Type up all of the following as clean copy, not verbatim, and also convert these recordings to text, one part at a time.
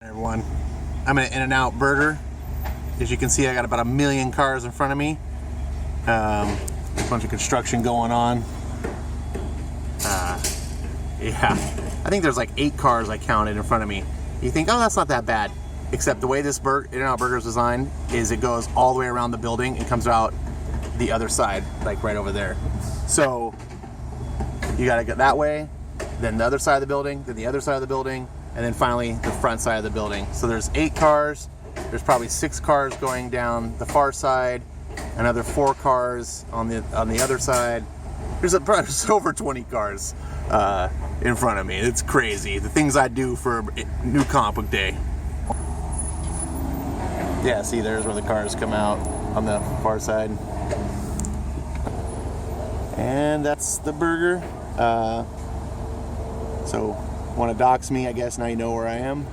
Everyone, I'm at In-N-Out Burger. As you can see, I got about 1 million cars in front of me. A bunch of construction going on. Yeah, I think there's like 8 cars I counted in front of me. You think, oh, that's not that bad. Except the way this In-N-Out Burger is designed is it goes all the way around the building and comes out the other side, like right over there. So you gotta go that way, then the other side of the building, then the other side of the building, and then finally the front side of the building. So there's 8 cars. There's probably 6 cars going down the far side, another 4 cars on the other side. There's over 20 cars in front of me. It's crazy. The things I do for New Comic Book Day. Yeah, see, there's where the cars come out on the far side. And that's the burger. So, want to dox me? I guess now you know where I am.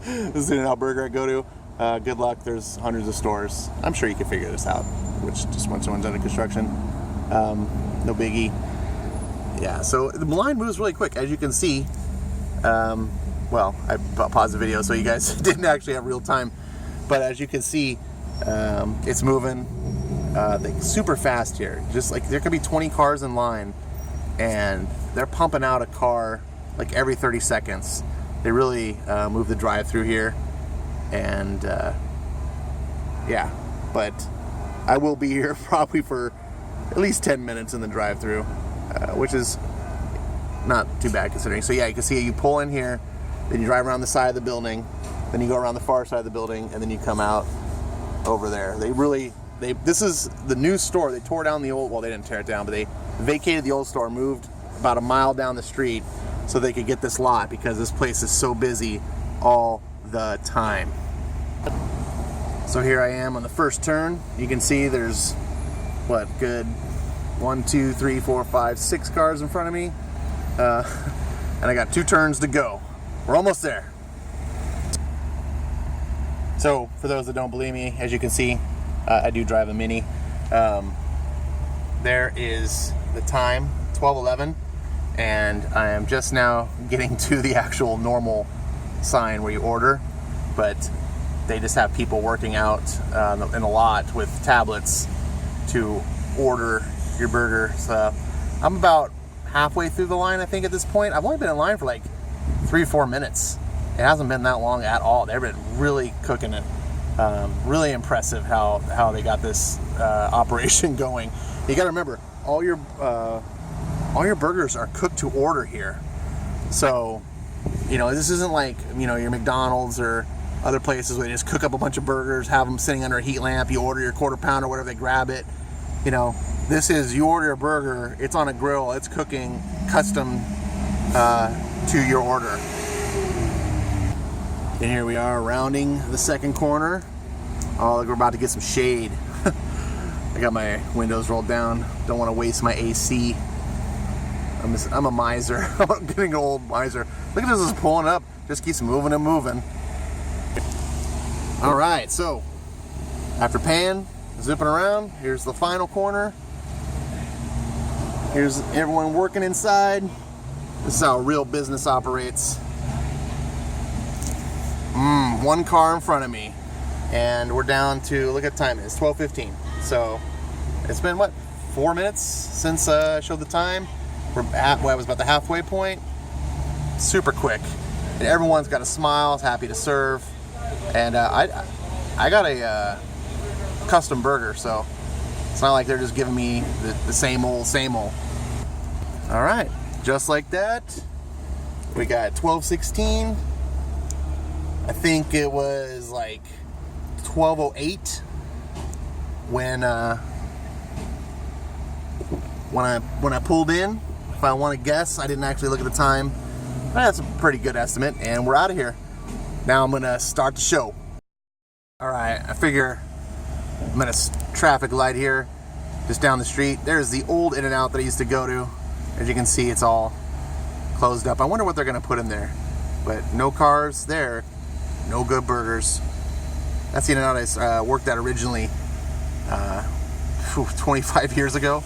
This is In-N-Out Burger I go to. Good luck. There's hundreds of stores. I'm sure you can figure this out. Which just once someone's under construction. No biggie. Yeah. So the line moves really quick, as you can see. Well, I paused the video so you guys didn't actually have real time. But as you can see, it's moving super fast here. Just like there could be 20 cars in line, and they're pumping out a car like every 30 seconds. They really move the drive-through here, and yeah. But I will be here probably for at least 10 minutes in the drive-through, which is not too bad considering. So yeah, you can see you pull in here, then you drive around the side of the building, then you go around the far side of the building, and then you come out over there. This is the new store. They tore down the old, well, they didn't tear it down, but they vacated the old store, moved about a mile down the street so they could get this lot because this place is so busy all the time. So here I am on the first turn. You can see there's, what, good 1, 2, 3, 4, 5, 6 cars in front of me. And I got 2 turns to go. We're almost there. So, for those that don't believe me, as you can see, I do drive a Mini. There is the time, 12:11, and I am just now getting to the actual normal sign where you order, but they just have people working out in a lot with tablets to order your burger. So, I'm about halfway through the line, I think, at this point. I've only been in line for like 3 or 4 minutes. It hasn't been that long at all. They've been really cooking it. Really impressive how they got this operation going. You got to remember, all your burgers are cooked to order here. So, you know, this isn't like, you know, your McDonald's or other places where they just cook up a bunch of burgers, have them sitting under a heat lamp. You order your quarter pounder or whatever, they grab it. You know, this is, you order a burger, it's on a grill, it's cooking custom to your order. And here we are rounding the second corner. Oh, look, we're about to get some shade. I got my windows rolled down. Don't want to waste my AC. I'm a miser. I'm getting an old miser. Look at this, is pulling up. Just keeps moving and moving. All right, so after pan, zipping around, here's the final corner. Here's everyone working inside. This is how real business operates. 1 car in front of me, and we're down to, look at the time, it's 12:15. So it's been, what, 4 minutes since I showed the time. We're at, well, I was about the halfway point. Super quick, and everyone's got a smile, happy to serve. And I got a custom burger, so it's not like they're just giving me the same old. All right, just like that, we got 12:16. I think it was like 12:08 when I pulled in. If I want to guess, I didn't actually look at the time. That's a pretty good estimate, and we're out of here. Now I'm gonna start the show. All right, I figure I'm at a traffic light here, just down the street. There's the old In-N-Out that I used to go to. As you can see, it's all closed up. I wonder what they're gonna put in there, but no cars there. No good burgers. That's the In-N-Out I worked at originally 25 years ago.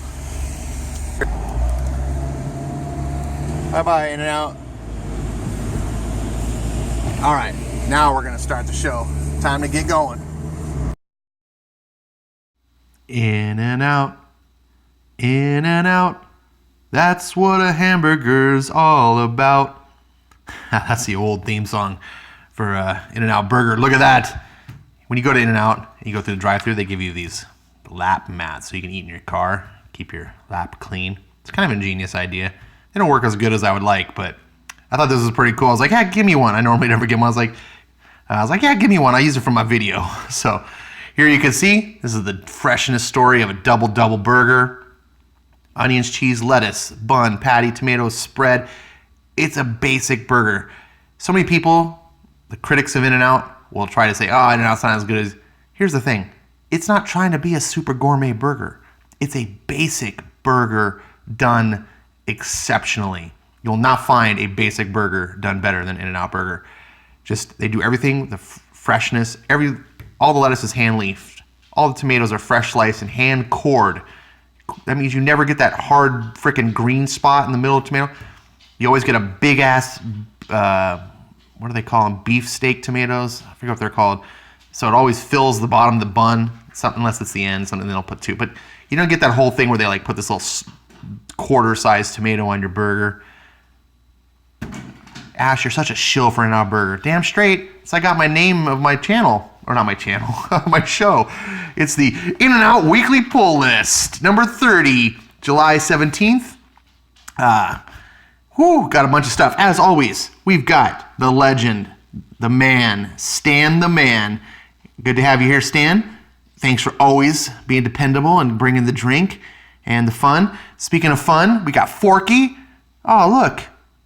Bye-bye, In-N-Out. All right, Now we're going to start the show. Time to get going. In and out. In and out. That's what a hamburger's all about. That's the old theme song for In-N-Out Burger. Look at that. When you go to In-N-Out and you go through the drive-thru, they give you these lap mats so you can eat in your car, keep your lap clean. It's kind of an ingenious idea. They don't work as good as I would like, but I thought this was pretty cool. I was like, yeah, give me one. I normally never get one. I was like, yeah, give me one. I use it for my video. So here you can see, this is the freshness story of a double burger. Onions, cheese, lettuce, bun, patty, tomatoes, spread. It's a basic burger. So many people, the critics of In-N-Out, will try to say, oh, In-N-Out's not as good as... Here's the thing. It's not trying to be a super gourmet burger. It's a basic burger done exceptionally. You'll not find a basic burger done better than In-N-Out Burger. Just, they do everything, the freshness, all the lettuce is hand-leafed. All the tomatoes are fresh sliced and hand-cored. That means you never get that hard freaking green spot in the middle of the tomato. You always get a big-ass, what do they call them? Beef steak tomatoes? I forget what they're called. So it always fills the bottom of the bun, something unless it's the end, something they'll put two. But you don't get that whole thing where they like put this little quarter-sized tomato on your burger. Ash, you're such a shill for an In-N-Out Burger. Damn straight. It's like I got my name of my channel. Or not my channel, my show. It's the In-N-Out Weekly Pull List. Number 30, July 17th. Got a bunch of stuff. As always, we've got the legend, the man, Stan the Man. Good to have you here, Stan. Thanks for always being dependable and bringing the drink and the fun. Speaking of fun, we got Forky. Oh, look.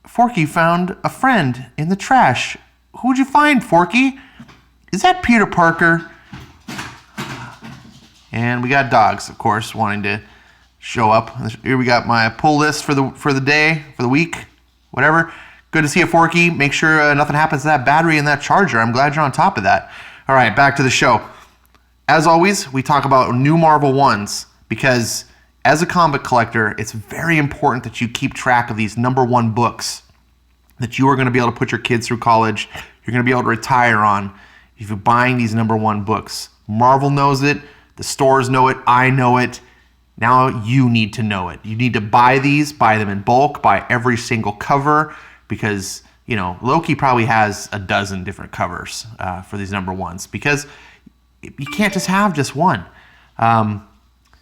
Forky found a friend in the trash. Who'd you find, Forky? Is that Peter Parker? And we got dogs, of course, wanting to show up. Here we got my pull list for the day, for the week, whatever. Good to see you, Forky. Make sure nothing happens to that battery and that charger. I'm glad you're on top of that. All right, back to the show. As always, we talk about new Marvel ones because as a comic collector, it's very important that you keep track of these number one books that you are going to be able to put your kids through college. You're going to be able to retire on. If you're buying these number one books, Marvel knows it, the stores know it, I know it. Now you need to know it. You need to buy these, buy them in bulk, buy every single cover because, you know, Loki probably has a dozen different covers for these number ones because you can't just have just one.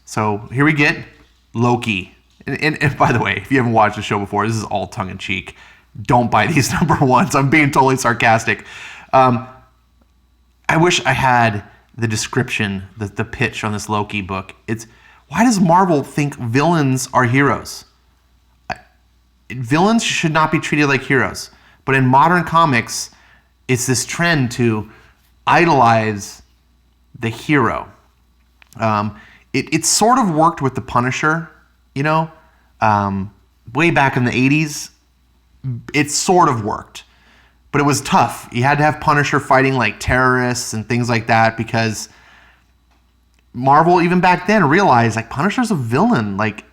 So here we get Loki. And by the way, if you haven't watched the show before, this is all tongue-in-cheek. Don't buy these number ones. I'm being totally sarcastic. I wish I had the description, the pitch on this Loki book. It's, why does Marvel think villains are heroes? Villains should not be treated like heroes. But in modern comics, it's this trend to idolize the hero. It sort of worked with the Punisher, you know? Way back in the 80s, it sort of worked. But it was tough. You had to have Punisher fighting like terrorists and things like that because Marvel, even back then, realized like Punisher's a villain. Like,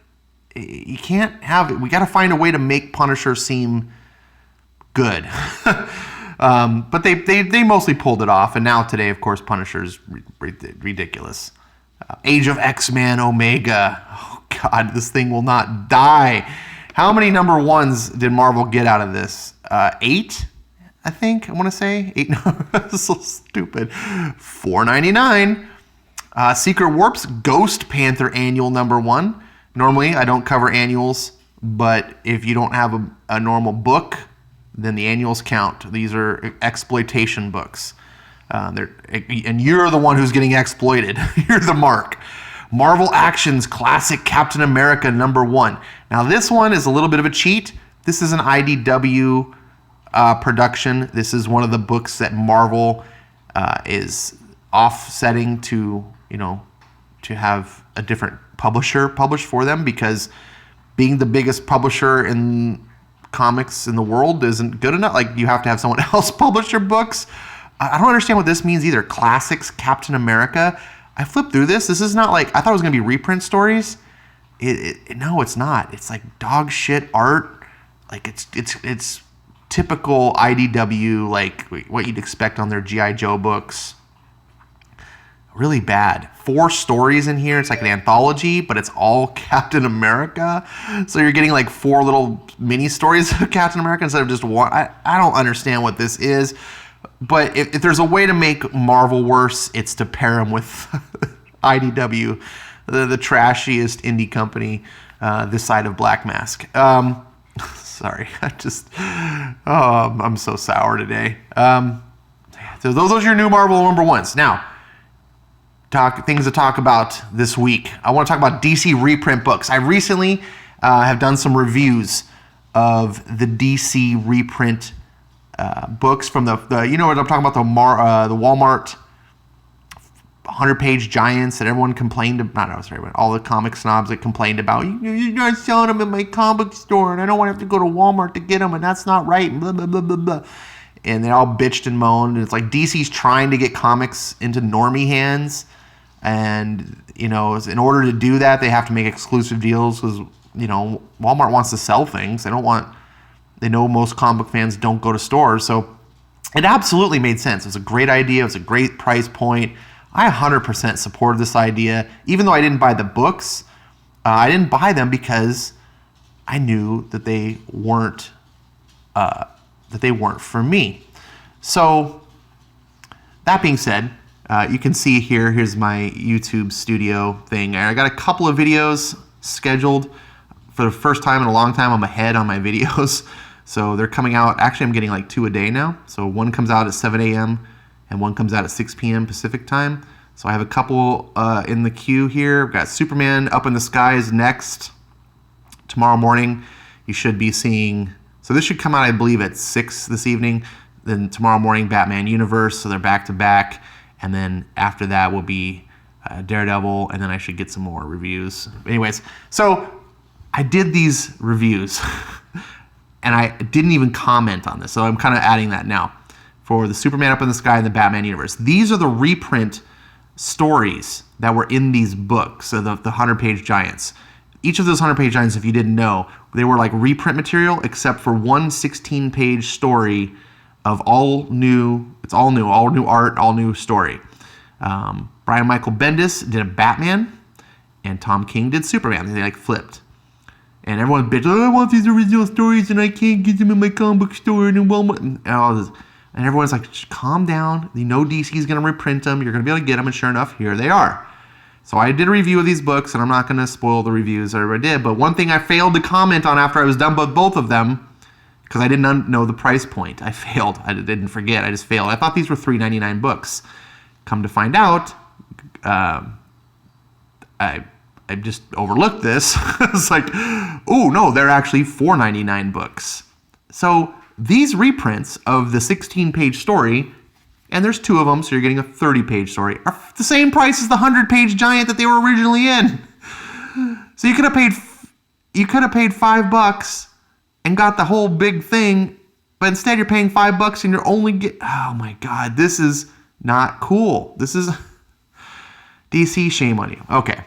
you can't have it. We got to find a way to make Punisher seem good. But they mostly pulled it off. And now today, of course, Punisher's ridiculous. Age of X-Men Omega. Oh, God, this thing will not die. How many number ones did Marvel get out of this? 8? I think I want to say 8. No, that's so stupid. $4.99. Secret Warp's Ghost Panther annual number 1. Normally, I don't cover annuals, but if you don't have a normal book, then the annuals count. These are exploitation books. And you're the one who's getting exploited. You're the mark. Marvel Actions Classic Captain America number 1. Now, this one is a little bit of a cheat. This is an IDW production. This is one of the books that Marvel is offsetting to, to have a different publisher publish for them, because being the biggest publisher in comics in the world isn't good enough. Like, you have to have someone else publish your books. I don't understand what this means either. Classics Captain America. I flipped through this. This is not like, I thought it was going to be reprint stories. No, it's not. It's like dog shit art. Like, it's typical IDW, like what you'd expect on their G.I. Joe books. Really bad. 4 stories in here. It's like an anthology, but it's all Captain America. So you're getting like 4 little mini stories of Captain America instead of just one. I don't understand what this is. But if there's a way to make Marvel worse, it's to pair them with IDW, the trashiest indie company this side of Black Mask. Sorry, I'm so sour today. So those are your new Marvel number ones. Now, things to talk about this week. I want to talk about DC reprint books. I recently have done some reviews of the DC reprint books from the you know what I'm talking about, the Walmart 100-page giants that everyone complained about. All the comic snobs that complained about, you're not selling them in my comic store and I don't want to have to go to Walmart to get them and that's not right, blah, blah, blah, blah, blah. And they all bitched and moaned. And it's like DC's trying to get comics into normie hands. And, in order to do that, they have to make exclusive deals because, Walmart wants to sell things. They know most comic book fans don't go to stores. So it absolutely made sense. It was a great idea. It was a great price point. I 100% supported this idea. Even though I didn't buy the books, I didn't buy them because I knew that they weren't for me. So that being said, you can see here's my YouTube studio thing. I got a couple of videos scheduled. For the first time in a long time, I'm ahead on my videos. So they're coming out. Actually, I'm getting like 2 a day now. So one comes out at 7 a.m. and one comes out at 6 p.m. Pacific time. So I have a couple in the queue here. We've got Superman Up in the Skies next. Tomorrow morning, you should be seeing... So this should come out, I believe, at 6 this evening. Then tomorrow morning, Batman Universe. So they're back-to-back. And then after that will be Daredevil. And then I should get some more reviews. Anyways, so I did these reviews. And I didn't even comment on this. So I'm kind of adding that now. For the Superman Up in the Sky and the Batman Universe. These are the reprint stories that were in these books, so the 100-page giants. Each of those 100-page giants, if you didn't know, they were like reprint material, except for one 16-page story of all new art, all new story. Brian Michael Bendis did a Batman, and Tom King did Superman. They like flipped. And everyone bitched, I want these original stories, and I can't get them in my comic book store and in Walmart, and all this. And everyone's like, calm down. You know DC's going to reprint them. You're going to be able to get them. And sure enough, here they are. So I did a review of these books, and I'm not going to spoil the reviews I already did. But one thing I failed to comment on after I was done with both of them, because I didn't know the price point. I failed. I didn't forget. I just failed. I thought these were $3.99 books. Come to find out, I just overlooked this. It's like, oh, no, they're actually $4.99 books. So these reprints of the 16-page story, and there's 2 of them, so you're getting a 30-page story, are the same price as the 100-page giant that they were originally in. So you could have paid $5 and got the whole big thing, but instead you're paying $5 and you're only oh my God, this is not cool. This is DC, shame on you. Okay,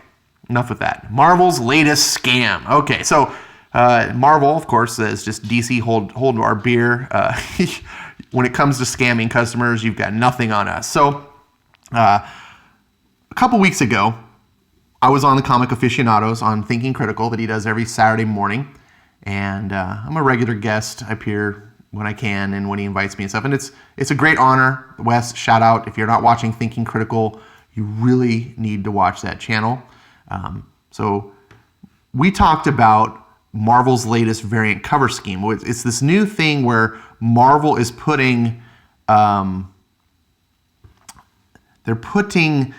enough with that. Marvel's latest scam. Okay, so Marvel, of course, is just DC hold our beer. When it comes to scamming customers, you've got nothing on us. So a couple weeks ago, I was on the Comic Aficionados on Thinking Critical that he does every Saturday morning. And I'm a regular guest. I appear when I can and when he invites me and stuff. And it's a great honor. Wes, shout out. If you're not watching Thinking Critical, you really need to watch that channel. So we talked about Marvel's latest variant cover scheme. It's this new thing where Marvel is putting, they're putting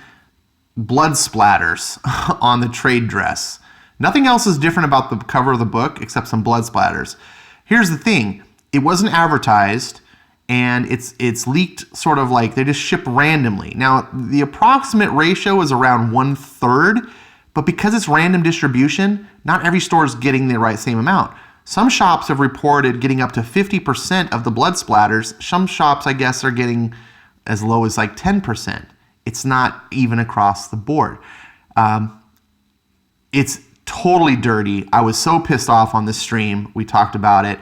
blood splatters on the trade dress. Nothing else is different about the cover of the book except some blood splatters. Here's the thing. It wasn't advertised, and it's leaked sort of like they just ship randomly. Now, the approximate ratio is around 1/3, but because it's random distribution, not every store is getting the same amount. Some shops have reported getting up to 50% of the blood splatters. Some shops, I guess, are getting as low as like 10%. It's not even across the board. It's totally dirty. I was so pissed off on this stream. We talked about it.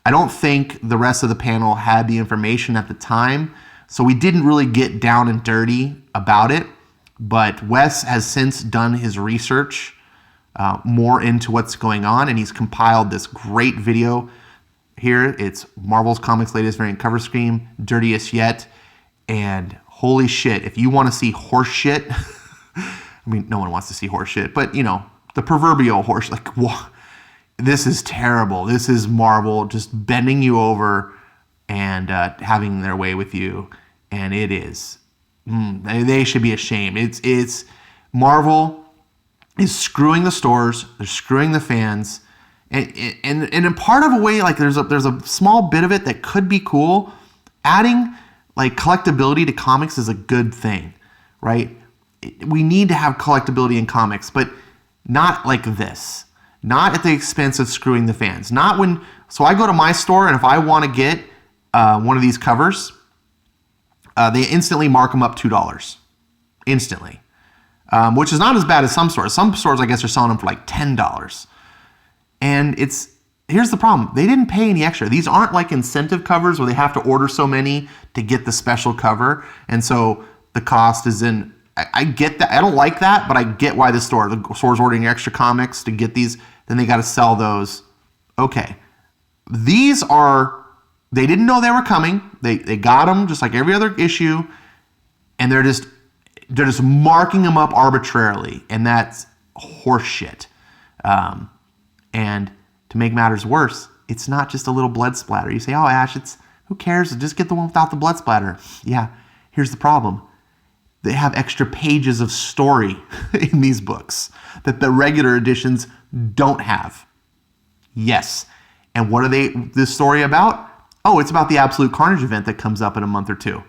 I don't think the rest of the panel had the information at the time, so we didn't really get down and dirty about it. But Wes has since done his research more into what's going on, and he's compiled this great video here. It's Marvel's Comics latest variant cover scheme, dirtiest yet. And holy shit, if you want to see horse shit, I mean, no one wants to see horse shit, but you know, the proverbial horse, like, whoa, this is terrible. This is Marvel just bending you over and having their way with you. And it is, they should be ashamed. It's Marvel is screwing the stores. They're screwing the fans. And in part of a way, like there's a small bit of it that could be cool. Adding like collectability to comics is a good thing, right? We need to have collectability in comics, but not like this. Not at the expense of screwing the fans. Not when, so I go to my store and if I want to get one of these covers, they instantly mark them up $2. Instantly. Which is not as bad as some stores. Some stores, I guess, are selling them for like $10. And here's the problem. They didn't pay any extra. These aren't like incentive covers where they have to order so many to get the special cover. And so the cost is in, I get that. I don't like that, but I get why the store's ordering extra comics to get these. Then they got to sell those. Okay. These are, they didn't know they were coming. They got them just like every other issue. And they're just marking them up arbitrarily. And that's horseshit. And to make matters worse, it's not just a little blood splatter. You say, oh, Ash, who cares? Just get the one without the blood splatter. Yeah, here's the problem. They have extra pages of story in these books that the regular editions don't have. Yes. And what are this story about? Oh, it's about the Absolute Carnage event that comes up in a month or two.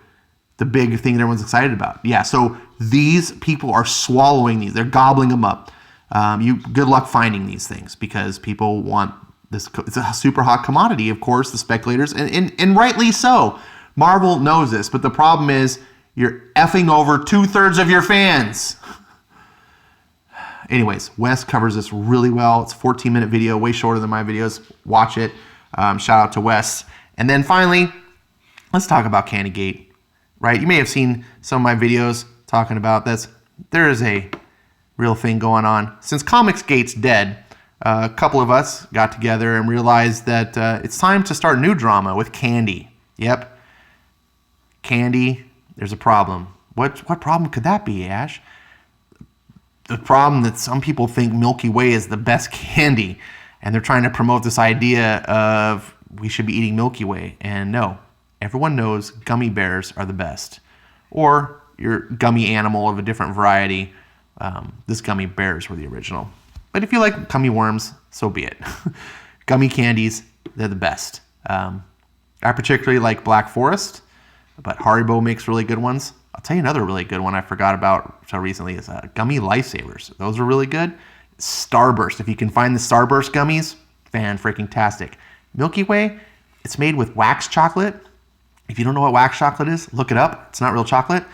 The big thing that everyone's excited about. Yeah, so these people are swallowing these. They're gobbling them up. Good luck finding these things because people want this. It's a super hot commodity, of course, the speculators, and rightly so. Marvel knows this, but the problem is you're effing over 2/3 of your fans. Anyways, Wes covers this really well. It's a 14-minute video, way shorter than my videos. Watch it. Shout out to Wes. And then finally, let's talk about Candygate. Right? You may have seen some of my videos talking about this. There is a real thing going on. Since Comicsgate's dead, a couple of us got together and realized that it's time to start new drama with Candy. Yep. Candy, there's a problem. What problem could that be, Ash? The problem that some people think Milky Way is the best candy, and they're trying to promote this idea of we should be eating Milky Way. And no, everyone knows gummy bears are the best. Or your gummy animal of a different variety. This gummy bears were the original. But if you like gummy worms, so be it. Gummy candies, they're the best. I particularly like Black Forest, but Haribo makes really good ones. I'll tell you another really good one I forgot about so recently is Gummy Lifesavers. Those are really good. Starburst. If you can find the Starburst gummies, fan-freaking-tastic. Milky Way, it's made with wax chocolate. If you don't know what wax chocolate is, look it up. It's not real chocolate.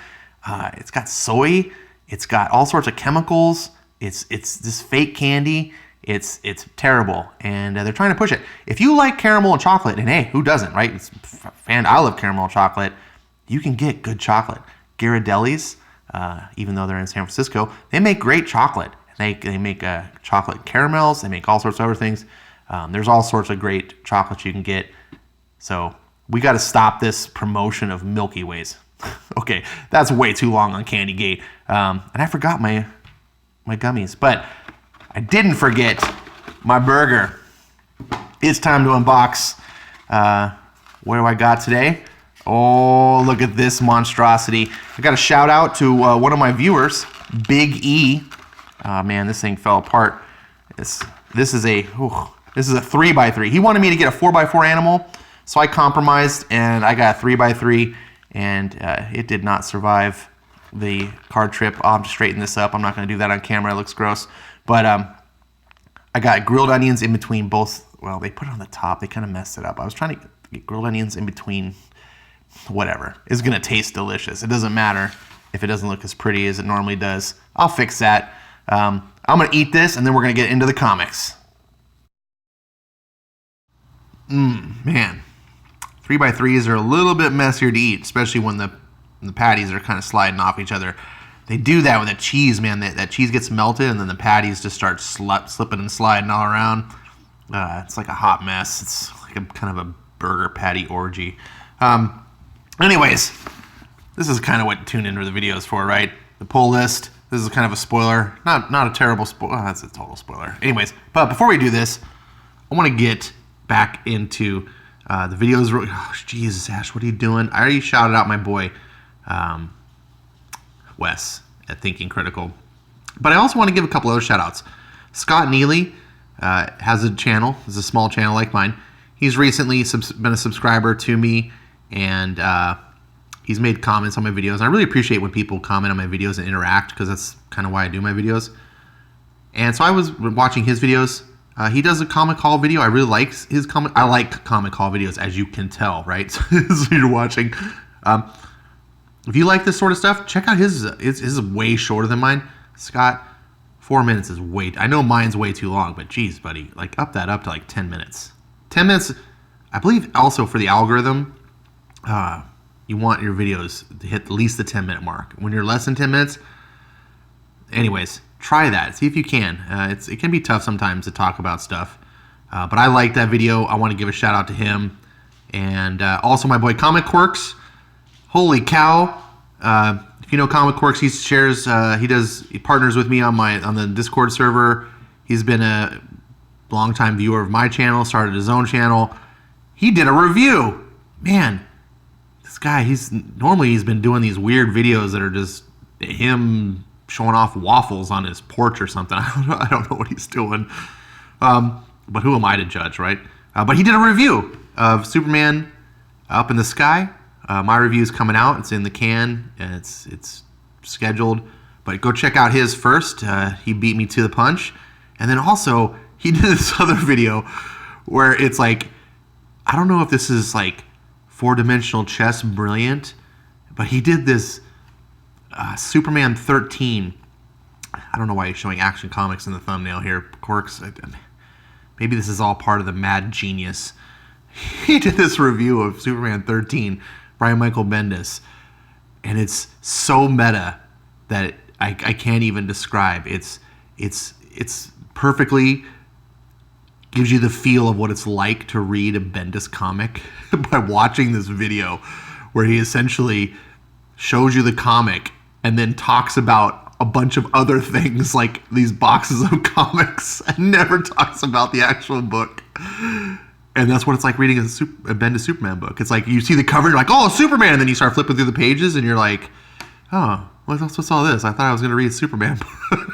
It's got soy. It's got all sorts of chemicals. It's this fake candy. It's terrible, and they're trying to push it. If you like caramel and chocolate, and hey, who doesn't, right? I love caramel and chocolate. You can get good chocolate. Ghirardelli's, even though they're in San Francisco, they make great chocolate. They make chocolate caramels. They make all sorts of other things. There's all sorts of great chocolates you can get. So we got to stop this promotion of Milky Ways. Okay, that's way too long on Candygate. And I forgot my gummies, but I didn't forget my burger. It's time to unbox. What do I got today? Oh, look at this monstrosity. I got a shout out to one of my viewers, Big E. Man, this thing fell apart. This is a 3x3. He wanted me to get a 4x4 animal, so I compromised and I got a 3x3, and it did not survive the card trip. I'll have to straighten this up. I'm not going to do that on camera. It looks gross. But I got grilled onions in between both. Well, they put it on the top. They kind of messed it up. I was trying to get grilled onions in between. Whatever. It's going to taste delicious. It doesn't matter if it doesn't look as pretty as it normally does. I'll fix that. I'm going to eat this, and then we're going to get into the comics. Man, 3x3s are a little bit messier to eat, especially when the patties are kind of sliding off each other. They do that with that cheese, man. That cheese gets melted, and then the patties just start slipping and sliding all around. It's like a hot mess. It's like a kind of a burger patty orgy. Anyways, this is kind of what tune into the video is for, right? The pull list. This is kind of a spoiler. Not a terrible spoiler. That's a total spoiler. Anyways, but before we do this, I want to get back into the videos. Oh, Jesus, Ash, what are you doing? I already shouted out my boy, Wes, at Thinking Critical. But I also want to give a couple other shout outs. Scott Neely has a channel. It's a small channel like mine. He's recently been a subscriber to me, and he's made comments on my videos. I really appreciate when people comment on my videos and interact, because that's kind of why I do my videos. And so I was watching his videos. He does a comic haul video. I really like his comic. I like comic haul videos, as you can tell, right? So you're watching. If you like this sort of stuff, check out his. His is way shorter than mine. Scott, 4 minutes is way. I know mine's way too long, but geez, buddy, like up to like 10 minutes. 10 minutes. I believe also for the algorithm, you want your videos to hit at least the 10-minute mark. When you're less than 10 minutes, anyways, try that. See if you can. It can be tough sometimes to talk about stuff, but I like that video. I want to give a shout out to him, and also my boy Comic Quirks. Holy cow! If you know Comic Quirks, he shares. He partners with me on the Discord server. He's been a longtime viewer of my channel. Started his own channel. He did a review. Man, this guy. He's been doing these weird videos that are just him showing off waffles on his porch or something. I don't know what he's doing. But who am I to judge, right? But he did a review of Superman Up in the Sky. My review is coming out. It's in the can, and it's scheduled. But go check out his first. He beat me to the punch. And then also, he did this other video where it's like, I don't know if this is like 4-dimensional chess brilliant, but he did this Superman 13. I don't know why he's showing Action Comics in the thumbnail here. Quirks. Maybe this is all part of the mad genius. He did this review of Superman 13, Brian Michael Bendis, and it's so meta that I can't even describe. It's perfectly gives you the feel of what it's like to read a Bendis comic by watching this video, where he essentially shows you the comic and then talks about a bunch of other things, like these boxes of comics, and never talks about the actual book. And that's what it's like reading a Bendis Superman book. It's like you see the cover, you're like, oh, Superman, and then you start flipping through the pages, and you're like, oh, what's all this? I thought I was going to read a Superman book.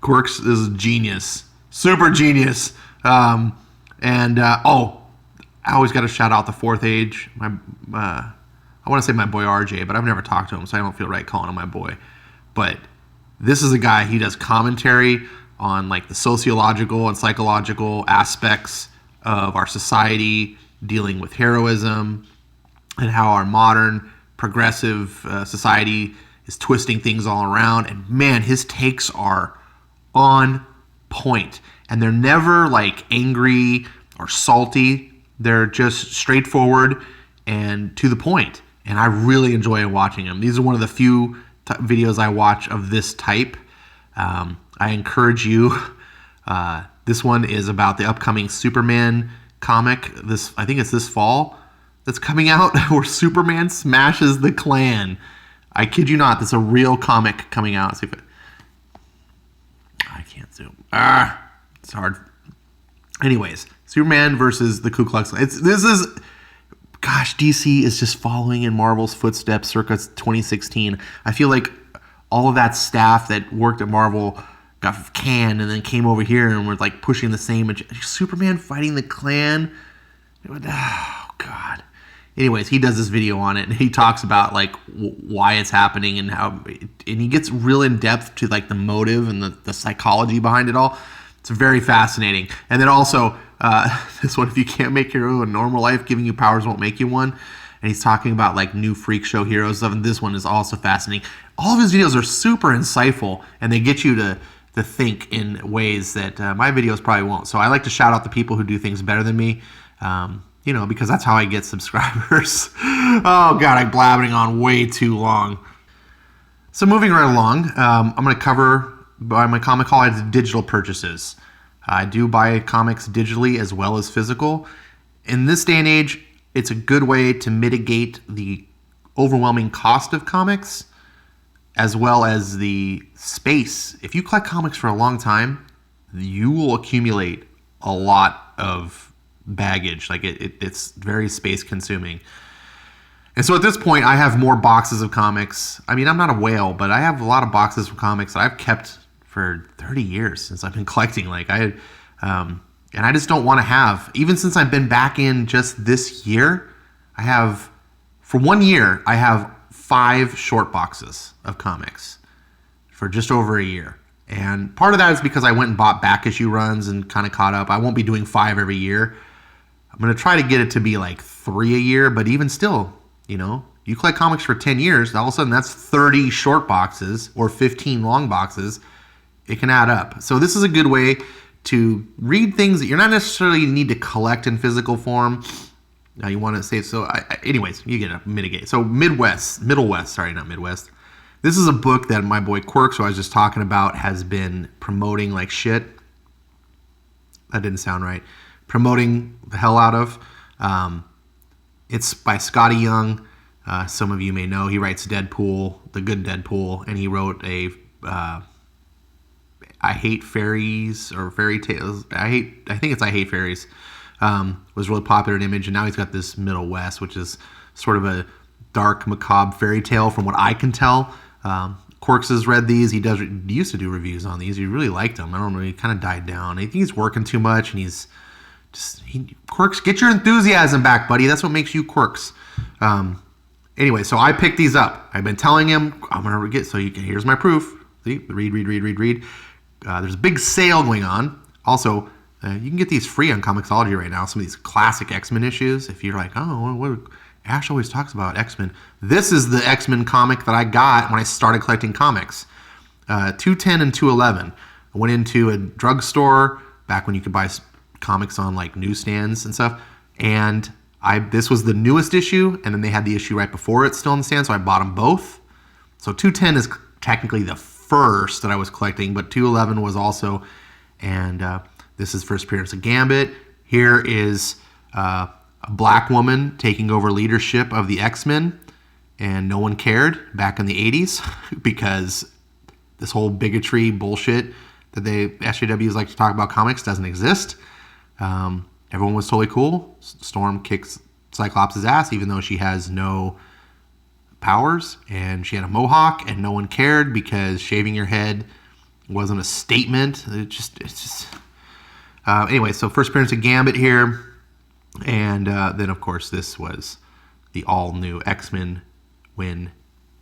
Quirks is a genius. Super genius. I always got to shout out the Fourth Age. I want to say my boy RJ, but I've never talked to him, so I don't feel right calling him my boy. But this is a guy, he does commentary on like the sociological and psychological aspects of our society, dealing with heroism, and how our modern progressive society is twisting things all around. And man, his takes are on point, and they're never like angry or salty. They're just straightforward and to the point, and I really enjoy watching them. These are one of the few videos I watch of this type. I encourage you. This one is about the upcoming Superman comic. I think it's this fall that's coming out, where Superman smashes the Klan. I kid you not. This is a real comic coming out. See if I can't zoom. It's hard. Anyways, Superman versus the Ku Klux Klan. Gosh, DC is just following in Marvel's footsteps circa 2016. I feel like all of that staff that worked at Marvel got canned and then came over here and were like pushing the same. Superman fighting the Klan. Oh, God. Anyways, he does this video on it, and he talks about like why it's happening and and he gets real in depth to like the motive and the psychology behind it all. It's very fascinating. And then also this one, if you can't make your own normal life, giving you powers won't make you one. And he's talking about like new freak show heroes stuff. And this one is also fascinating. All of his videos are super insightful, and they get you to to think in ways that my videos probably won't. So I like to shout out the people who do things better than me, because that's how I get subscribers. Oh, God, I'm blabbering on way too long. So moving right along, I'm going to cover by my Comicology digital purchases. I do buy comics digitally as well as physical. In this day and age, it's a good way to mitigate the overwhelming cost of comics as well as the space. If you collect comics for a long time, you will accumulate a lot of baggage. Like it's very space consuming. And so at this point, I have more boxes of comics. I mean, I'm not a whale, but I have a lot of boxes of comics that I've kept for 30 years since I've been collecting. And I just don't want to have, even since I've been back in just this year, for 1 year, I have 5 short boxes of comics for just over a year. And part of that is because I went and bought back issue runs and kind of caught up. I won't be doing 5 every year. I'm going to try to get it to be like 3 a year, but even still, you collect comics for 10 years, all of a sudden that's 30 short boxes or 15 long boxes. It can add up. So this is a good way to read things that you're not necessarily need to collect in physical form. Now you want to say, anyways, you get it, mitigate. So Middle West. This is a book that my boy Quirks, who I was just talking about, has been promoting like shit. That didn't sound right. Promoting the hell out of. It's by Scotty Young. Some of you may know he writes Deadpool, the good Deadpool, and he wrote a I Hate Fairies or Fairy Tales. I think it's I Hate Fairies. Was really popular in Image, and now he's got this Middle West, which is sort of a dark, macabre fairy tale from what I can tell. Quirks has read these. He used to do reviews on these. He really liked them. I don't know. He kind of died down. I think he's working too much, and Quirks, get your enthusiasm back, buddy. That's what makes you Quirks. Anyway, so I picked these up. I've been telling him I'm gonna get. So here's my proof. See, read. There's a big sale going on. Also, you can get these free on Comixology right now. Some of these classic X-Men issues. If you're like, oh, what Ash always talks about X-Men. This is the X-Men comic that I got when I started collecting comics. 210 and 211. I went into a drugstore back when you could buy comics on like newsstands and stuff. And this was the newest issue, and then they had the issue right before it still on the stand, so I bought them both. So 210 is technically the first that I was collecting, but 211 was also, and this is first appearance of Gambit. Here is a black woman taking over leadership of the X-Men, and no one cared back in the 80s because this whole bigotry bullshit that SJWs like to talk about comics doesn't exist. Everyone was totally cool. Storm kicks Cyclops' ass even though she has no powers, and she had a mohawk, and no one cared because shaving your head wasn't a statement. Anyway, so first appearance of Gambit here, and then of course this was the all-new X-Men when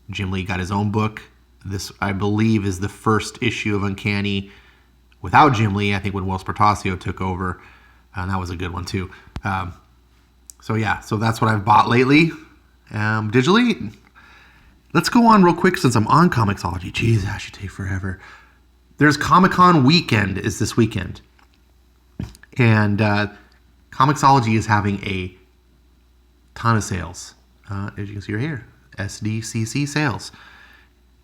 Jim Lee got his own book. This, I believe, is the first issue of Uncanny without Jim Lee. I think when Will Spartasio took over, and that was a good one too. So that's what I've bought lately, digitally. Let's go on real quick since I'm on Comixology. Jeez, that should take forever. There's Comic-Con weekend is this weekend. And Comixology is having a ton of sales. As you can see right here, SDCC sales.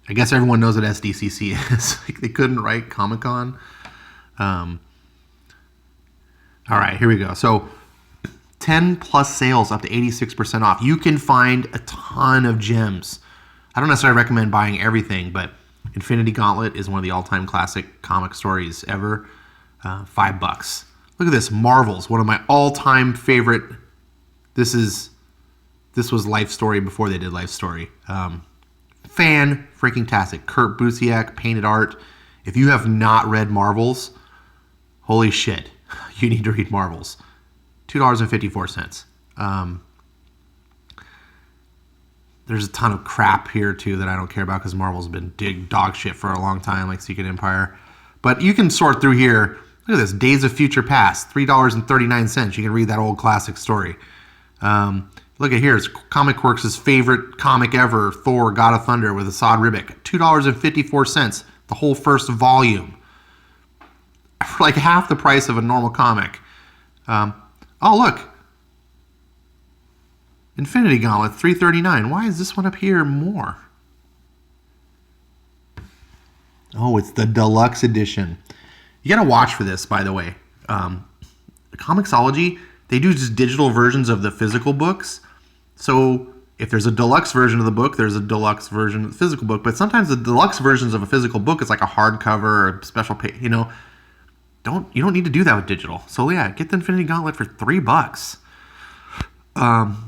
I guess everyone knows what SDCC is. Like they couldn't write Comic-Con. All right, here we go. So 10 plus sales up to 86% off. You can find a ton of gems. I don't necessarily recommend buying everything, but Infinity Gauntlet is one of the all-time classic comic stories ever. $5. Look at this, Marvels, one of my all-time favorite. This was Life Story before they did Life Story. Fan-freaking-tastic. Kurt Busiek, painted art. If you have not read Marvels, holy shit, you need to read Marvels. $2.54. There's a ton of crap here too that I don't care about because Marvel's been dog shit for a long time, like Secret Empire. But you can sort through here. Look at this, Days of Future Past, $3.39. You can read that old classic story. Look at here, it's Comic Works' favorite comic ever, Thor: God of Thunder with Asad Ribic, $2.54. The whole first volume. for like half the price of a normal comic. Oh, look. Infinity Gauntlet, $3.39. Why is this one up here more? Oh, it's the deluxe edition. You gotta watch for this, by the way. Comixology, they do just digital versions of the physical books. So if there's a deluxe version of the book, there's a deluxe version of the physical book. But sometimes the deluxe versions of a physical book is like a hardcover or a special page. You don't need to do that with digital. So yeah, get the Infinity Gauntlet for $3.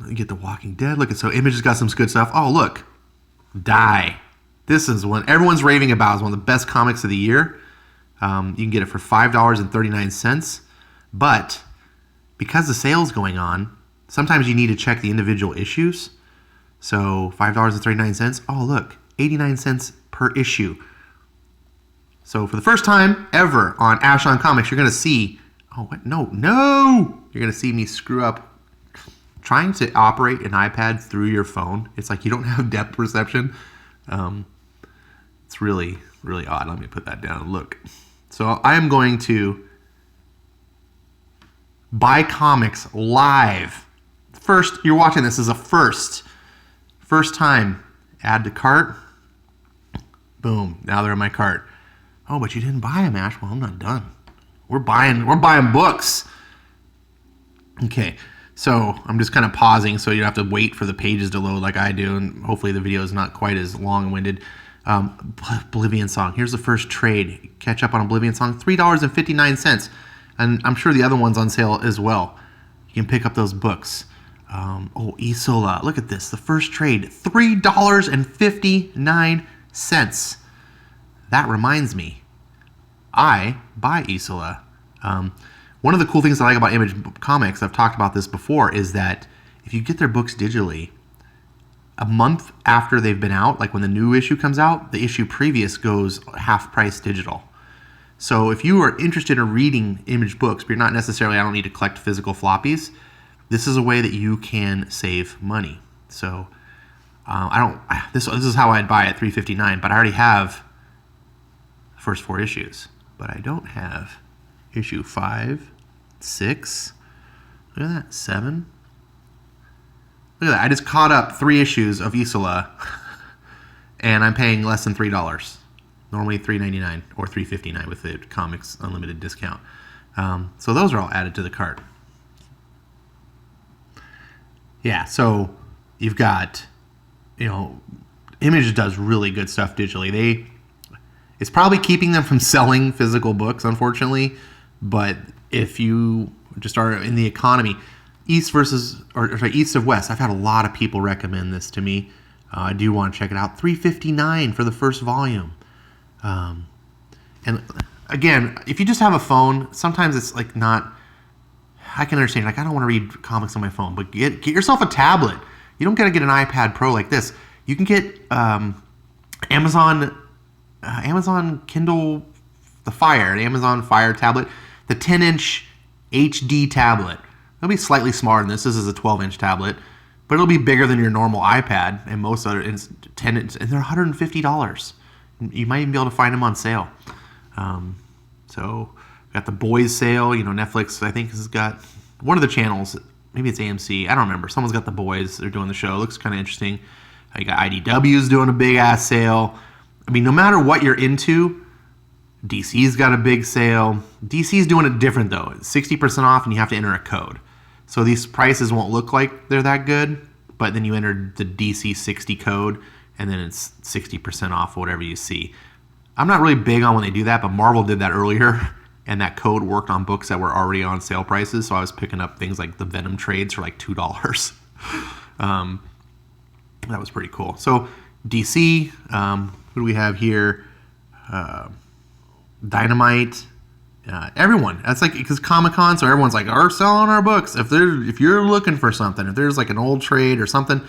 You get The Walking Dead. Look at Image has got some good stuff. Oh look, Die. This is one everyone's raving about. It's one of the best comics of the year. You can get it for $5.39. But because the sale's going on, sometimes you need to check the individual issues. So $5.39. Oh, look, 89 cents per issue. So for the first time ever on Ash on Comics, you're going to see... Oh, what? No. You're going to see me screw up trying to operate an iPad through your phone. It's like you don't have depth perception. It's really, really odd. Let me put that down and look. So I am going to buy comics live. First, you're watching this as a first time. Add to cart. Boom. Now they're in my cart. Oh, but you didn't buy them, Ash. Well, I'm not done. We're buying books. Okay. So I'm just kind of pausing so you don't have to wait for the pages to load like I do, and hopefully the video is not quite as long-winded. Oblivion Song. Here's the first trade. Catch up on Oblivion Song. $3.59. And I'm sure the other one's on sale as well. You can pick up those books. Isola. Look at this. The first trade. $3.59. That reminds me. I buy Isola. One of the cool things I like about Image Comics, I've talked about this before, is that if you get their books digitally, a month after they've been out, like when the new issue comes out, the issue previous goes half price digital. So if you are interested in reading Image books, but you're not necessarily, I don't need to collect physical floppies, this is a way that you can save money. So this is how I'd buy it, $3.59, but I already have the first 4 issues. But I don't have issue 5, 6, look at that, 7. Look at that, I just caught up 3 issues of Isola, and I'm paying less than $3. Normally $3.99 or $3.59 with the Comics Unlimited discount. So those are all added to the cart. Yeah, so you've got, Image does really good stuff digitally. It's probably keeping them from selling physical books, unfortunately. But if you just are in the economy, East of West, I've had a lot of people recommend this to me. I do want to check it out. $3.59 for the first volume. And again, if you just have a phone, sometimes it's like not. I can understand. Like I don't want to read comics on my phone, but get yourself a tablet. You don't gotta get an iPad Pro like this. You can get Amazon Kindle, the Amazon Fire tablet, the 10-inch HD tablet. It'll be slightly smaller than this. This is a 12-inch tablet, but it'll be bigger than your normal iPad. And most other 10-inch, and they're $150. You might even be able to find them on sale. So we got the Boys sale. Netflix I think has got one of the channels. Maybe it's AMC. I don't remember. Someone's got the Boys. They're doing the show. It looks kind of interesting. You got IDW's doing a big ass sale. I mean, no matter what you're into, DC's got a big sale. DC's doing it different though. It's 60% off, and you have to enter a code. So these prices won't look like they're that good, but then you enter the DC 60 code, and then it's 60% off whatever you see. I'm not really big on when they do that, but Marvel did that earlier, and that code worked on books that were already on sale prices. So I was picking up things like the Venom trades for like $2. That was pretty cool. So DC, who do we have here? Dynamite. Everyone. That's like because Comic-Con, so everyone's like, are selling our books. If you're looking for something, if there's like an old trade or something,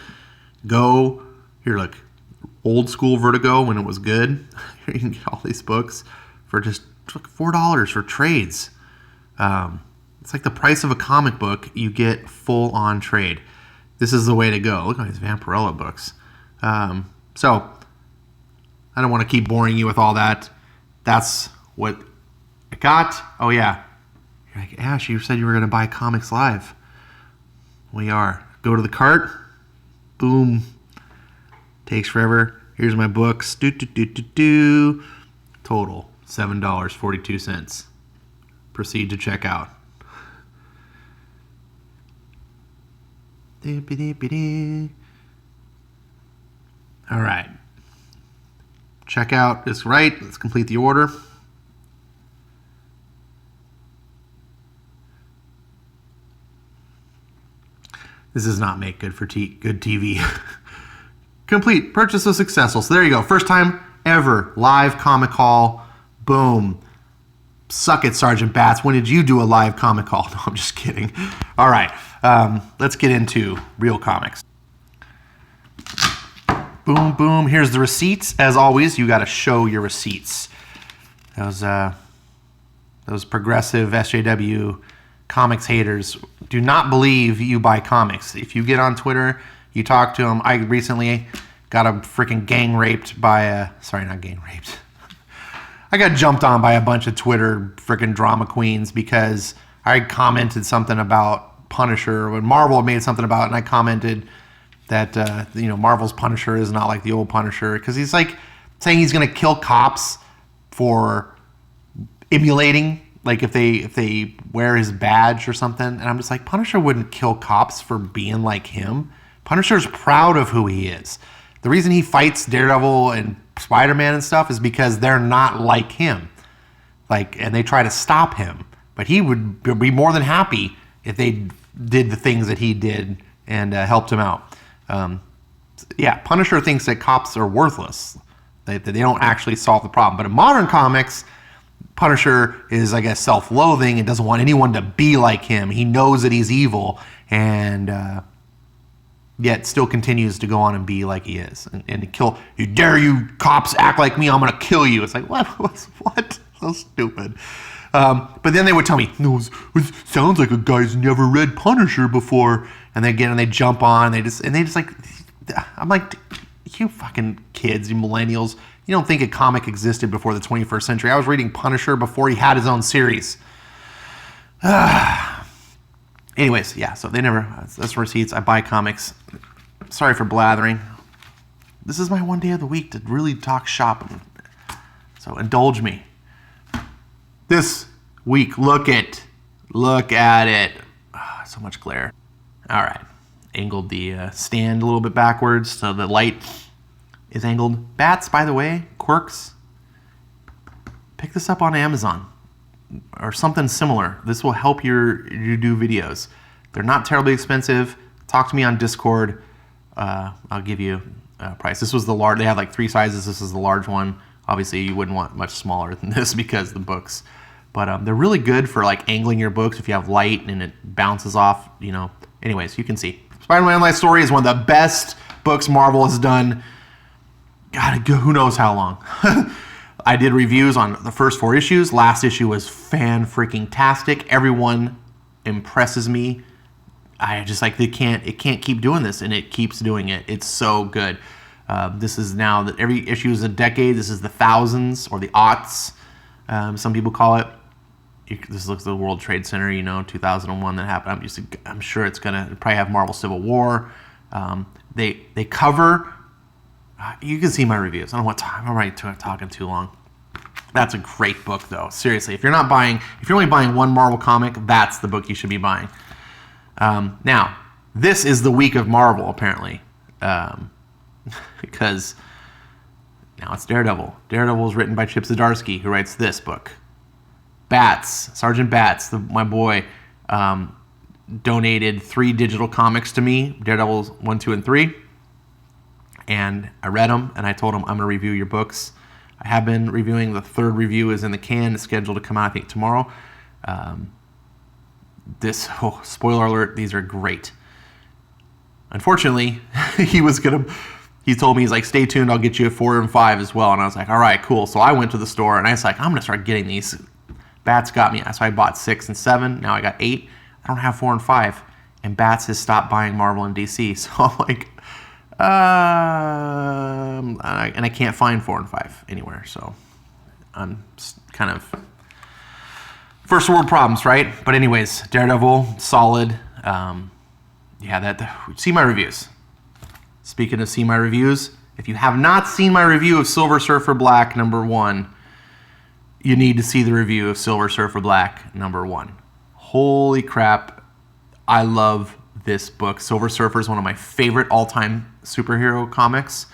go here. Look, old school Vertigo when it was good. You can get all these books for just $4 for trades. It's like the price of a comic book. You get full on trade. This is the way to go. Look at these Vampirella books. So I don't want to keep boring you with all that. That's what got, oh yeah. You're like, Ash, you said you were going to buy Comics Live. We are. Go to the cart. Boom. Takes forever. Here's my books. Total $7.42. Proceed to check out. All right. Checkout is right. Let's complete the order. This does not make good for good TV. Complete. Purchase was successful. So there you go. First time ever live comic haul. Boom. Suck it, Sergeant Bats. When did you do a live comic haul? No, I'm just kidding. All right. Let's get into real comics. Boom, boom. Here's the receipts. As always, you got to show your receipts. Those progressive SJW comics haters do not believe you buy comics. If you get on Twitter, you talk to them. I recently got a freaking gang raped by a... Sorry, not gang raped. I got jumped on by a bunch of Twitter freaking drama queens because I commented something about Punisher when Marvel made something about it, and I commented that Marvel's Punisher is not like the old Punisher because he's like saying he's going to kill cops for emulating, like if they wear his badge or something. And I'm just like, Punisher wouldn't kill cops for being like him. Punisher's proud of who he is. The reason he fights Daredevil and Spider-Man and stuff is because they're not like him. And they try to stop him. But he would be more than happy if they did the things that he did and helped him out. Punisher thinks that cops are worthless. They don't actually solve the problem. But in modern comics, Punisher is, I guess, self-loathing and doesn't want anyone to be like him. He knows that he's evil and yet still continues to go on and be like he is. And to kill, you dare you cops act like me, I'm going to kill you. It's like, what? So stupid. But then they would tell me, no, it sounds like a guy's never read Punisher before. And they jump on, I'm like, you fucking kids, you millennials, you don't think a comic existed before the 21st century. I was reading Punisher before he had his own series. Anyways, yeah, so that's receipts. I buy comics. Sorry for blathering. This is my one day of the week to really talk shop. So indulge me. This week, look at it. So much glare. All right. Angled the stand a little bit backwards so the light is angled. Bats, by the way, quirks. Pick this up on Amazon or something similar. This will help you do videos. They're not terribly expensive. Talk to me on Discord. I'll give you a price. This was the large. They had like 3 sizes. This is the large one. Obviously, you wouldn't want much smaller than this because of the books. But they're really good for like angling your books if you have light and it bounces off. Anyways, you can see. Spider-Man Life Story is one of the best books Marvel has done. God, who knows how long. I did reviews on the first 4 issues. Last issue was fan-freaking-tastic. Everyone impresses me. I just like, it can't keep doing this, and it keeps doing it. It's so good. This is now that every issue is a decade. This is the thousands or the aughts, some people call it. This looks like the World Trade Center, 2001 that happened. I'm sure it's gonna probably have Marvel Civil War. They cover. You can see my reviews. I don't want to talk. I'm already talking too long. That's a great book, though. Seriously, if you're only buying one Marvel comic, that's the book you should be buying. Now, this is the week of Marvel, apparently, because now it's Daredevil. Daredevil is written by Chip Zdarsky, who writes this book. Bats, Sergeant Bats, my boy, donated 3 digital comics to me, Daredevil 1, 2, and 3. And I read them, and I told him, I'm going to review your books. I have been reviewing. The 3rd review is in the can. It's scheduled to come out, I think, tomorrow. Spoiler alert, these are great. Unfortunately, he told me, he's like, stay tuned, I'll get you a 4 and 5 as well. And I was like, all right, cool. So I went to the store, and I was like, I'm going to start getting these. Bats got me. So I bought 6 and 7. Now I got 8. I don't have 4 and 5. And Bats has stopped buying Marvel and DC. So I'm like, and I can't find 4 and 5 anywhere. So I'm kind of First world problems, right? But anyways, Daredevil, solid. See my reviews. Speaking of see my reviews, if you have not seen my review of Silver Surfer Black #1, you need to see the review of Silver Surfer Black #1. Holy crap, I love this book. Silver Surfer is one of my favorite all-time superhero comics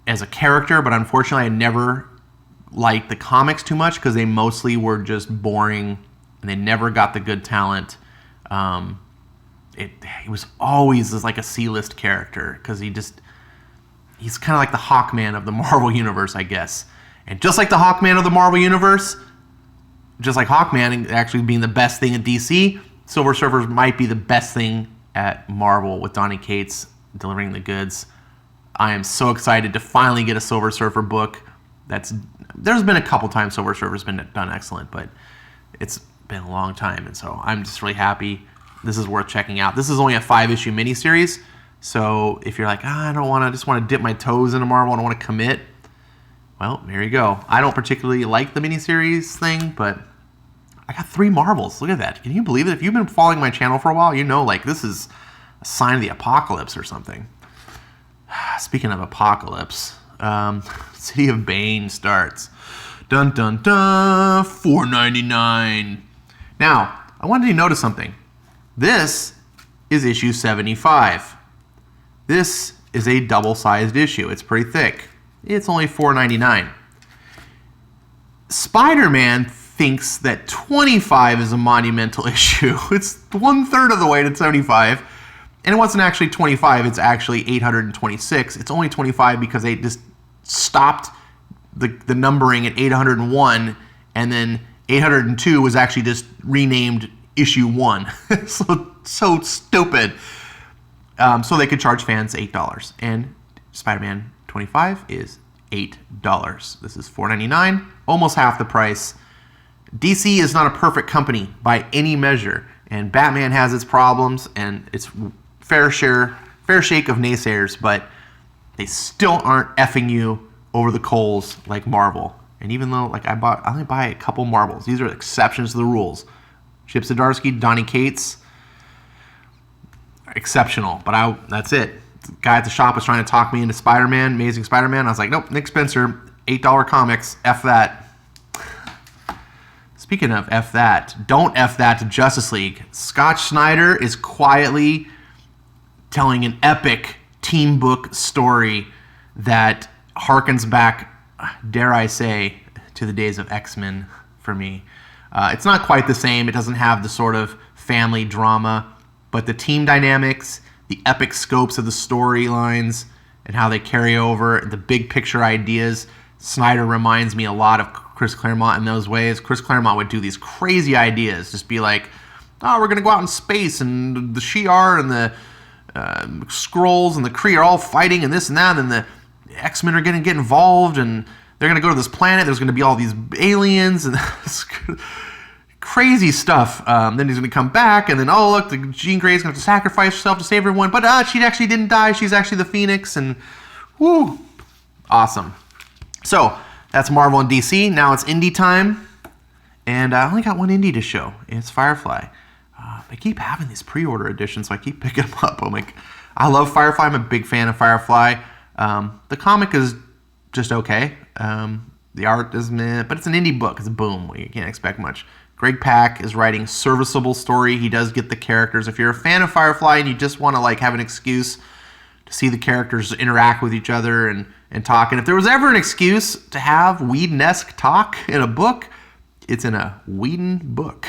as a character, but unfortunately I never liked the comics too much because they mostly were just boring and they never got the good talent. He was always like a C-list character because he's kind of like the Hawkman of the Marvel Universe, I guess. And just like the Hawkman of the Marvel Universe, just like Hawkman actually being the best thing at DC, Silver Surfer might be the best thing at Marvel with Donny Cates delivering the goods. I am so excited to finally get a Silver Surfer book. There's been a couple times Silver Surfer's been done excellent, but it's been a long time, and so I'm just really happy. This is worth checking out. This is only a 5-issue miniseries, so if you're like, I just want to dip my toes into Marvel, I don't want to commit, well, there you go. I don't particularly like the miniseries thing, but I got 3 Marvels. Look at that. Can you believe it? If you've been following my channel for a while, you know like this is a sign of the apocalypse or something. Speaking of apocalypse, City of Bane starts. Dun dun dun, $4.99. Now, I wanted you to notice something. This is issue 75. This is a double-sized issue. It's pretty thick. It's only $4.99. Spider-Man thinks that 25 is a monumental issue. It's 1/3 of the way to 75. And it wasn't actually 25, it's actually 826. It's only 25 because they just stopped the numbering at 801, and then 802 was actually just renamed issue 1. so stupid. So they could charge fans $8. And Spider-Man 25 is $8. This is $4.99, almost half the price. DC is not a perfect company by any measure, and Batman has its problems, and it's fair shake of naysayers, but they still aren't effing you over the coals like Marvel. And even though I only buy a couple Marvels, these are exceptions to the rules. Chip Zdarsky, Donny Cates, exceptional, but that's it. The guy at the shop was trying to talk me into Spider-Man, Amazing Spider-Man. I was like, nope, Nick Spencer, $8 comics, F that. Speaking of F that, don't F that to Justice League. Scott Snyder is quietly telling an epic team book story that harkens back, dare I say, to the days of X-Men for me. It's not quite the same. It doesn't have the sort of family drama, but the team dynamics, the epic scopes of the storylines, and how they carry over, the big picture ideas. Snyder reminds me a lot of Chris Claremont in those ways. Chris Claremont would do these crazy ideas, just be like, oh, we're going to go out in space, and the Shi'ar and the Skrulls and the Kree are all fighting and this and that, and the X-Men are going to get involved, and they're going to go to this planet. There's going to be all these aliens and crazy stuff. Then he's going to come back, and then, oh, look, the Jean Grey's going to have to sacrifice herself to save everyone, but she actually didn't die. She's actually the Phoenix, and whoo, awesome. So that's Marvel and DC. Now it's indie time, and I only got one indie to show. It's Firefly. I keep having these pre-order editions, so I keep picking them up. I'm like, I love Firefly. I'm a big fan of Firefly. The comic is just okay. The art is meh, but it's an indie book. It's a boom. You can't expect much. Greg Pak is writing serviceable story. He does get the characters. If you're a fan of Firefly and you just want to have an excuse to see the characters interact with each other and talk, and if there was ever an excuse to have Whedon-esque talk in a book, it's in a Whedon book.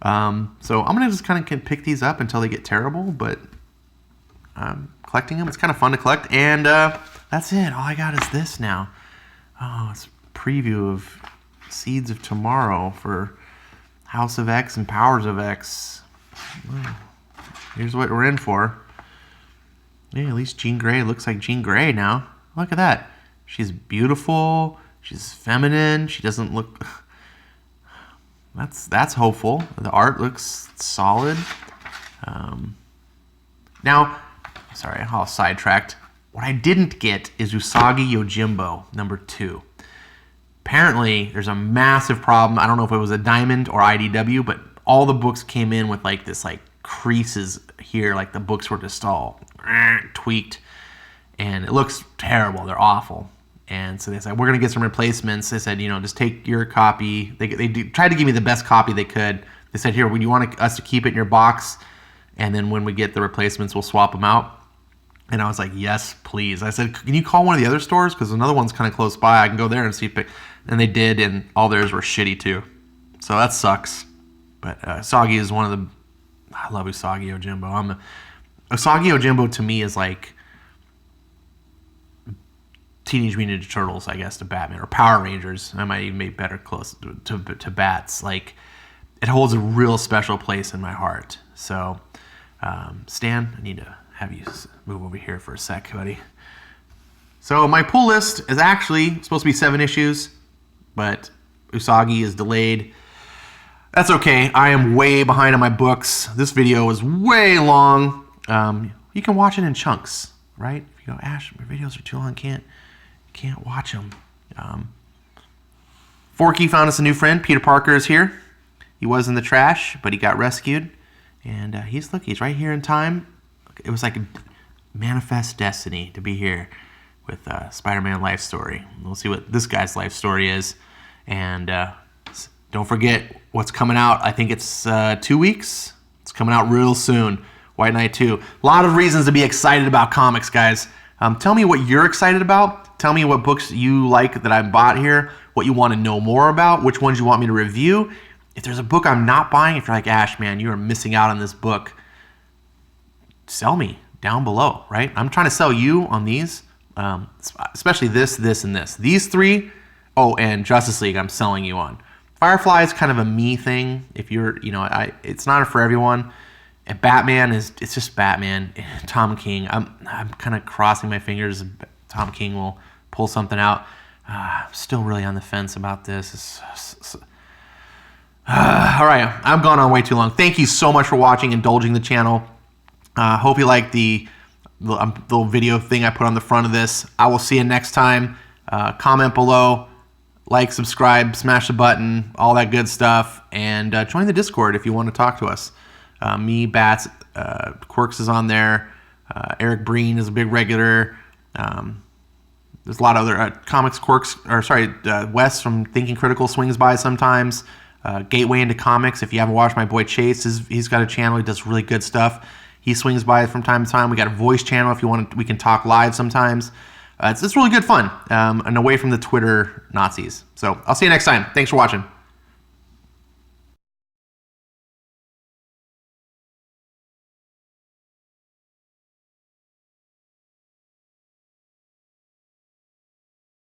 So I'm going to just kind of pick these up until they get terrible, but I'm collecting them. It's kind of fun to collect, and that's it. All I got is this now. Oh, it's a preview of Seeds of Tomorrow for House of X and Powers of X. Well, here's what we're in for. Yeah, at least Jean Grey looks like Jean Grey now. Look at that. She's beautiful. She's feminine. She doesn't look... That's hopeful. The art looks solid. Now, sorry, I'm all sidetracked. What I didn't get is Usagi Yojimbo, #2. apparently there's a massive problem. I don't know if it was a Diamond or IDW, but all the books came in with like this like creases here, like the books were just all tweaked, and it looks terrible. They're awful. And so they said, we're going to get some replacements. They said, just take your copy. They tried to give me the best copy they could. They said, here, would you want us to keep it in your box? And then when we get the replacements, we'll swap them out. And I was like, yes, please. I said, can you call one of the other stores? Because another one's kind of close by. I can go there and see if it... And they did, and all theirs were shitty too. So that sucks. But Usagi is one of the... I love Usagi Yojimbo. Usagi Yojimbo to me is like Teenage Mutant Ninja Turtles, I guess, to Batman. Or Power Rangers. I might even make better close to Bats. Like, it holds a real special place in my heart. So, Stan, I need to have you move over here for a sec, buddy. So my pull list is actually supposed to be 7 issues, but Usagi is delayed. That's okay. I am way behind on my books. This video is way long. You can watch it in chunks, right? If you go, Ash, my videos are too long. Can't watch them. Forky found us a new friend. Peter Parker is here. He was in the trash, but he got rescued, and he's right here in time. It was like a manifest destiny to be here with Spider-Man life story. We'll see what this guy's life story is. And don't forget what's coming out. I think it's 2 weeks. It's coming out real soon. White Knight 2. A lot of reasons to be excited about comics, guys. Tell me what you're excited about. Tell me what books you like that I bought here, what you want to know more about, which ones you want me to review. If there's a book I'm not buying, if you're like, Ash, man, you are missing out on this book, sell me down below, right? I'm trying to sell you on these, especially this, and this. These 3, and Justice League I'm selling you on. Firefly is kind of a me thing. If you're, it's not for everyone. And Batman it's just Batman. Tom King, I'm kind of crossing my fingers. Tom King will pull something out. I'm still really on the fence about this. All right, I've gone on way too long. Thank you so much for watching, indulging the channel. Hope you like the little video thing I put on the front of this. I will see you next time. Comment below, like, subscribe, smash the button, all that good stuff, and join the Discord if you want to talk to us. Me, Bats, Quirks is on there. Eric Breen is a big regular. There's a lot of other comics. Wes from Thinking Critical swings by sometimes. Gateway into Comics. If you haven't watched my boy Chase, he's got a channel. He does really good stuff. He swings by from time to time. We got a voice channel if you want. We can talk live sometimes. It's really good fun and away from the Twitter Nazis. So I'll see you next time. Thanks for watching.